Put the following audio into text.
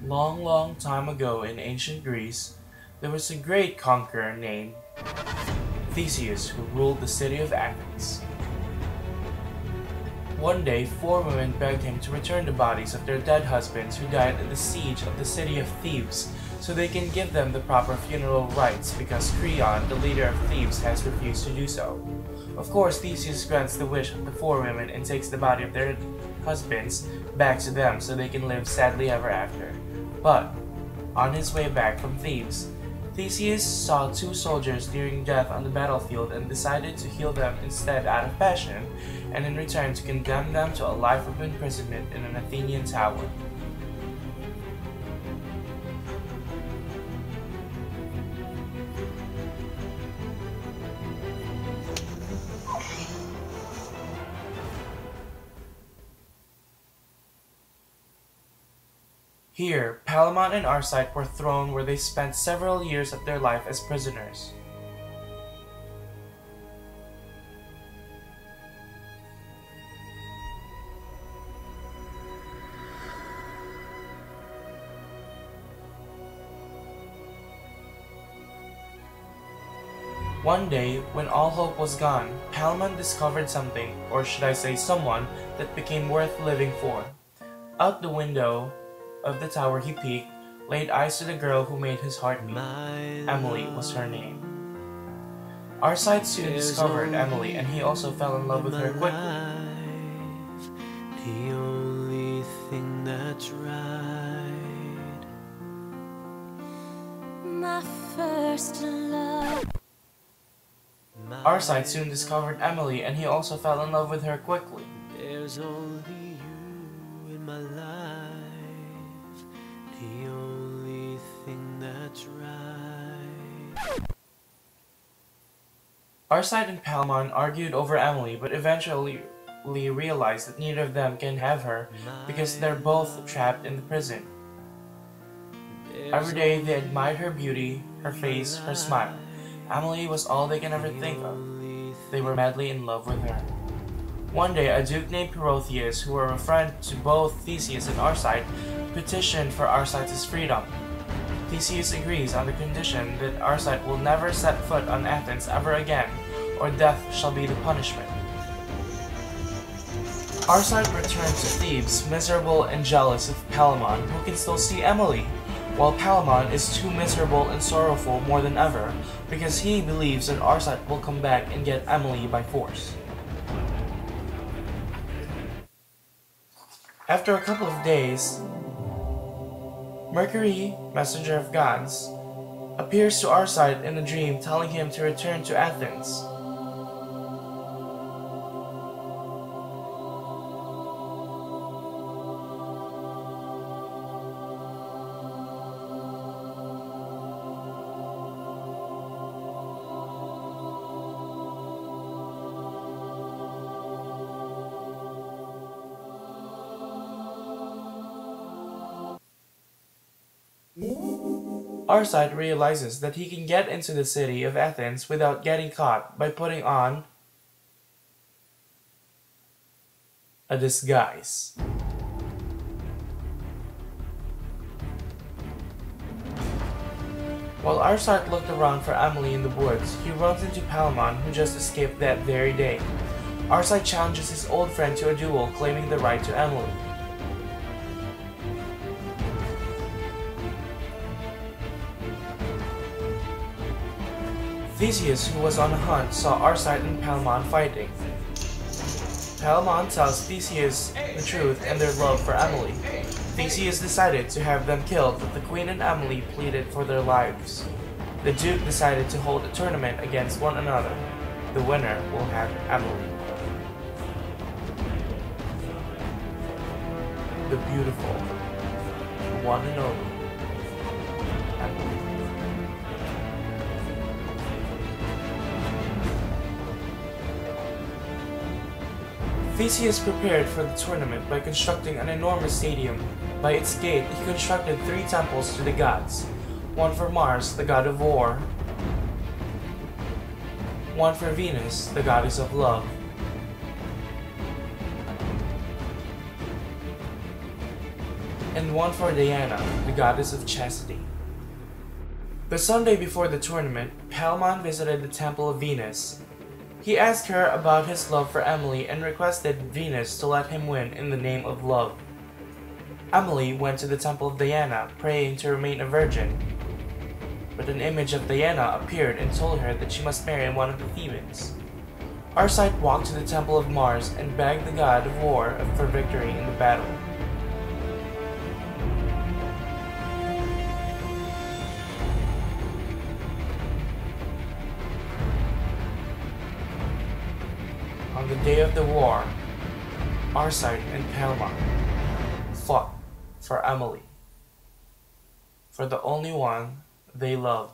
Long, long time ago in ancient Greece, there was a great conqueror named Theseus who ruled the city of Athens. One day, 4 women begged him to return the bodies of their dead husbands who died at the siege of the city of Thebes, so they can give them the proper funeral rites because Creon, the leader of Thebes, has refused to do so. Of course, Theseus grants the wish of the 4 women and takes the body of their husbands back to them so they can live sadly ever after. But, on his way back from Thebes, Theseus saw 2 soldiers nearing death on the battlefield and decided to heal them instead out of passion, and in return to condemn them to a life of imprisonment in an Athenian tower. Here, Palamon and Arcite were thrown where they spent several years of their life as prisoners. One day, when all hope was gone, Palamon discovered something, or should I say someone, that became worth living for. Out the window of the tower he peeked, laid eyes to the girl who made his heart beat. Emily was her name. Arcite soon discovered Emily, and he also fell in love with her quickly. The only thing that's right. My first love. Arcite soon discovered Emily, and he also fell in love with her quickly. There's only you in my life. The only thing that's right. Arcite and Palamon argued over Emily, but eventually realized that neither of them can have her because they're both trapped in the prison. Every day they admired her beauty, her face, her smile. Emily was all they can ever think of. They were madly in love with her. One day, a duke named Protheus, who were a friend to both Theseus and Arcite, petitioned for Arcite's freedom. Theseus agrees on the condition that Arcite will never set foot on Athens ever again, or death shall be the punishment. Arcite returned to Thebes, miserable and jealous of Palamon, who can still see Emily, while Palamon is too miserable and sorrowful more than ever, because he believes that Arcite will come back and get Emily by force. After a couple of days, Mercury, messenger of gods, appears to Arcite in a dream telling him to return to Athens. Arcite realizes that he can get into the city of Athens without getting caught by putting on a disguise. While Arcite looked around for Emily in the woods, he runs into Palamon, who just escaped that very day. Arcite challenges his old friend to a duel, claiming the right to Emily. Theseus, who was on a hunt, saw Arcite and Palamon fighting. Palamon tells Theseus the truth and their love for Emily. Theseus decided to have them killed, but the Queen and Emily pleaded for their lives. The Duke decided to hold a tournament against one another. The winner will have Emily. The beautiful, the one and only Emily. Theseus prepared for the tournament by constructing an enormous stadium. By its gate, he constructed 3 temples to the gods. One for Mars, the god of war. One for Venus, the goddess of love. And one for Diana, the goddess of chastity. The Sunday before the tournament, Palamon visited the temple of Venus. He asked her about his love for Emily and requested Venus to let him win in the name of love. Emily went to the temple of Diana, praying to remain a virgin. But an image of Diana appeared and told her that she must marry one of the Thebans. Arcite walked to the temple of Mars and begged the god of war for victory in the battle. On the day of the war, Arcite and Palamon fought for Emily, for the only one they loved.